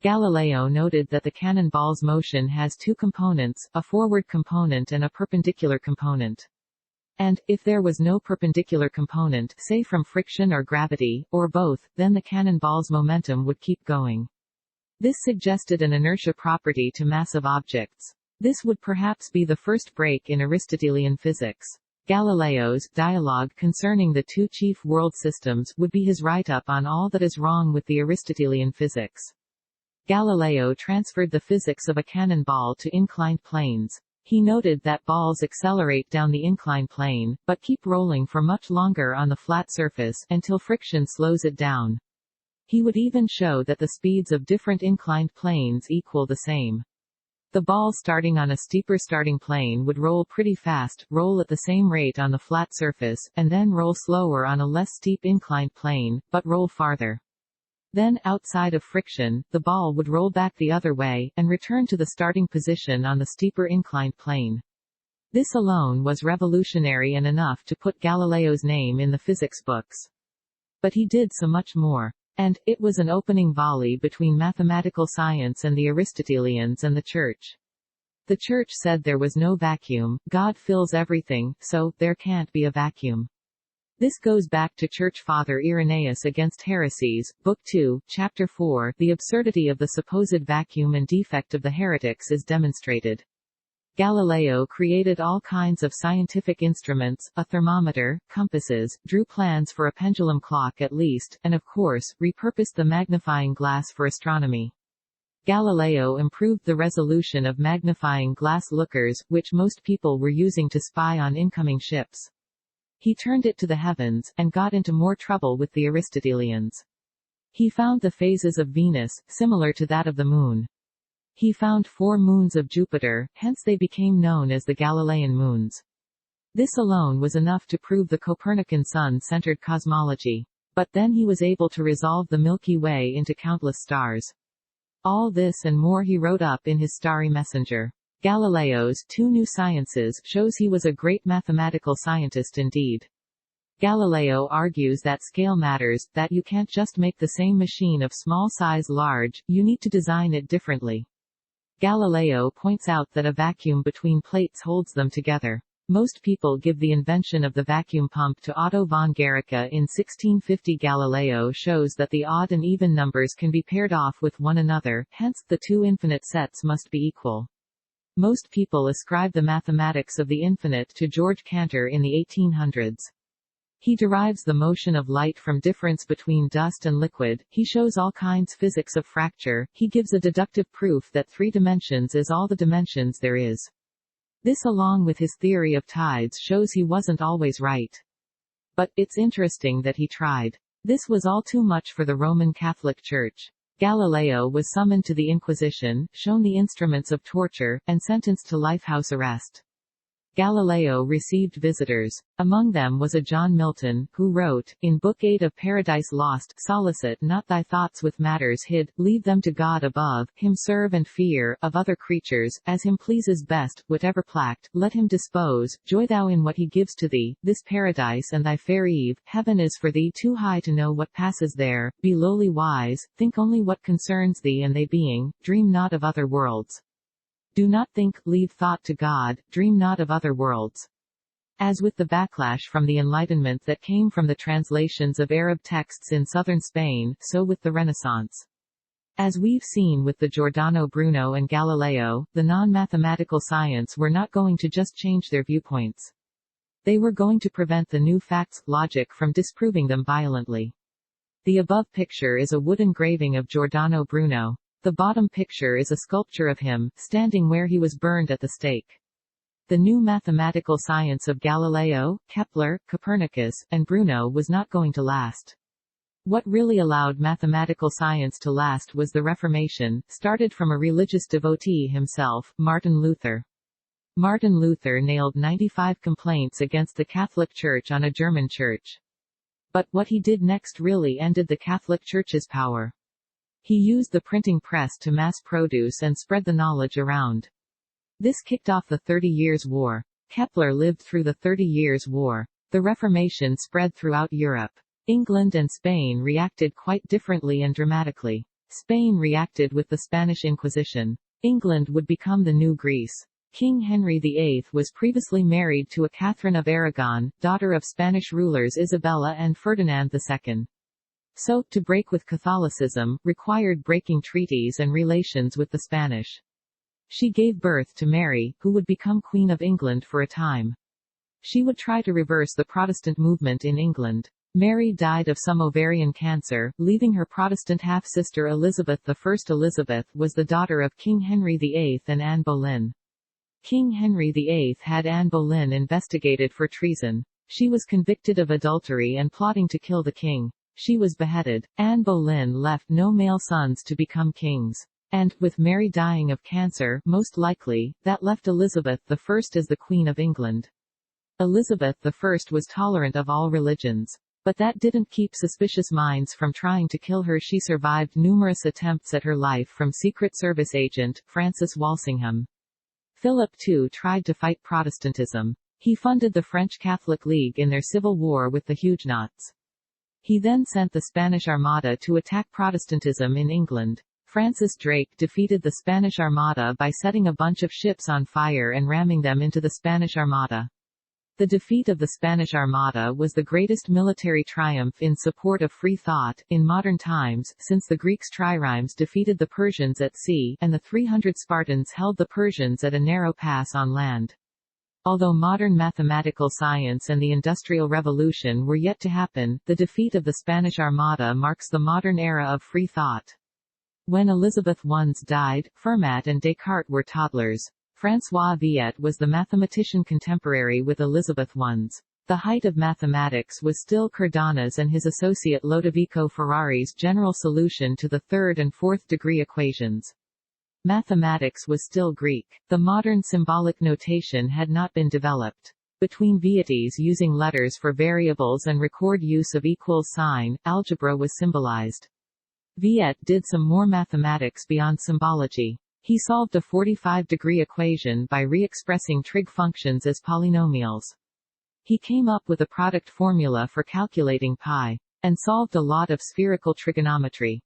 Galileo noted that the cannonball's motion has two components, a forward component and a perpendicular component. And, if there was no perpendicular component, say from friction or gravity, or both, then the cannonball's momentum would keep going. This suggested an inertia property to massive objects. This would perhaps be the first break in Aristotelian physics. Galileo's dialogue concerning the two chief world systems would be his write-up on all that is wrong with the Aristotelian physics. Galileo transferred the physics of a cannonball to inclined planes. He noted that balls accelerate down the inclined plane, but keep rolling for much longer on the flat surface, until friction slows it down. He would even show that the speeds of different inclined planes equal the same. The ball starting on a steeper starting plane would roll pretty fast, roll at the same rate on the flat surface, and then roll slower on a less steep inclined plane, but roll farther. Then, outside of friction, the ball would roll back the other way, and return to the starting position on the steeper inclined plane. This alone was revolutionary and enough to put Galileo's name in the physics books. But he did so much more. And, it was an opening volley between mathematical science and the Aristotelians and the Church. The Church said there was no vacuum, God fills everything, so, there can't be a vacuum. This goes back to Church Father Irenaeus Against Heresies, Book 2, Chapter 4. The absurdity of the supposed vacuum and defect of the heretics is demonstrated. Galileo created all kinds of scientific instruments, a thermometer, compasses, drew plans for a pendulum clock at least, and of course, repurposed the magnifying glass for astronomy. Galileo improved the resolution of magnifying glass lookers, which most people were using to spy on incoming ships. He turned it to the heavens, and got into more trouble with the Aristotelians. He found the phases of Venus, similar to that of the Moon. He found 4 moons of Jupiter, hence they became known as the Galilean moons. This alone was enough to prove the Copernican sun-centered cosmology. But then he was able to resolve the Milky Way into countless stars. All this and more he wrote up in his Starry Messenger. Galileo's 2 New Sciences shows he was a great mathematical scientist indeed. Galileo argues that scale matters, that you can't just make the same machine of small size large, you need to design it differently. Galileo points out that a vacuum between plates holds them together. Most people give the invention of the vacuum pump to Otto von Guericke in 1650. Galileo shows that the odd and even numbers can be paired off with one another, hence, the 2 infinite sets must be equal. Most people ascribe the mathematics of the infinite to George Cantor in the 1800s. He derives the motion of light from difference between dust and liquid, he shows all kinds physics of fracture, he gives a deductive proof that 3 dimensions is all the dimensions there is. This along with his theory of tides shows he wasn't always right. But, it's interesting that he tried. This was all too much for the Roman Catholic Church. Galileo was summoned to the Inquisition, shown the instruments of torture, and sentenced to lifehouse arrest. Galileo received visitors. Among them was a John Milton, who wrote, in Book 8 of Paradise Lost, Solicit not thy thoughts with matters hid, leave them to God above, him serve and fear, of other creatures, as him pleases best, whatever plact, let him dispose, joy thou in what he gives to thee, this paradise and thy fair Eve, heaven is for thee too high to know what passes there, be lowly wise, think only what concerns thee and they being, dream not of other worlds. Do not think, leave thought to God, dream not of other worlds. As with the backlash from the Enlightenment that came from the translations of Arab texts in southern Spain, so with the Renaissance. As we've seen with the Giordano Bruno and Galileo, the non-mathematical science were not going to just change their viewpoints. They were going to prevent the new facts, logic from disproving them violently. The above picture is a wood engraving of Giordano Bruno. The bottom picture is a sculpture of him, standing where he was burned at the stake. The new mathematical science of Galileo, Kepler, Copernicus, and Bruno was not going to last. What really allowed mathematical science to last was the Reformation, started from a religious devotee himself, Martin Luther. Martin Luther nailed 95 complaints against the Catholic Church on a German church. But what he did next really ended the Catholic Church's power. He used the printing press to mass produce and spread the knowledge around. This kicked off the 30 Years' War. Kepler lived through the 30 Years' War. The Reformation spread throughout Europe. England and Spain reacted quite differently and dramatically. Spain reacted with the Spanish Inquisition. England would become the new Greece. King Henry VIII was previously married to a Catherine of Aragon, daughter of Spanish rulers Isabella and Ferdinand II. So, to break with Catholicism, required breaking treaties and relations with the Spanish. She gave birth to Mary, who would become Queen of England for a time. She would try to reverse the Protestant movement in England. Mary died of some ovarian cancer, leaving her Protestant half-sister Elizabeth I. Elizabeth was the daughter of King Henry VIII and Anne Boleyn. King Henry VIII had Anne Boleyn investigated for treason. She was convicted of adultery and plotting to kill the king. She was beheaded. Anne Boleyn left no male sons to become kings. And, with Mary dying of cancer, most likely, that left Elizabeth I as the Queen of England. Elizabeth I was tolerant of all religions. But that didn't keep suspicious minds from trying to kill her. She survived numerous attempts at her life from Secret Service agent, Francis Walsingham. Philip II tried to fight Protestantism. He funded the French Catholic League in their civil war with the Huguenots. He then sent the Spanish Armada to attack Protestantism in England. Francis Drake defeated the Spanish Armada by setting a bunch of ships on fire and ramming them into the Spanish Armada. The defeat of the Spanish Armada was the greatest military triumph in support of free thought in modern times, since the Greeks' triremes defeated the Persians at sea, and the 300 Spartans held the Persians at a narrow pass on land. Although modern mathematical science and the Industrial Revolution were yet to happen, the defeat of the Spanish Armada marks the modern era of free thought. When Elizabeth I died, Fermat and Descartes were toddlers. François Viet was the mathematician contemporary with Elizabeth I's. The height of mathematics was still Cardano's and his associate Lodovico Ferrari's general solution to the third and fourth degree equations. Mathematics was still Greek. The modern symbolic notation had not been developed. Between Viet's using letters for variables and record use of equals sign, algebra was symbolized. Viet did some more mathematics beyond symbology. He solved a 45-degree equation by re-expressing trig functions as polynomials. He came up with a product formula for calculating pi, and solved a lot of spherical trigonometry.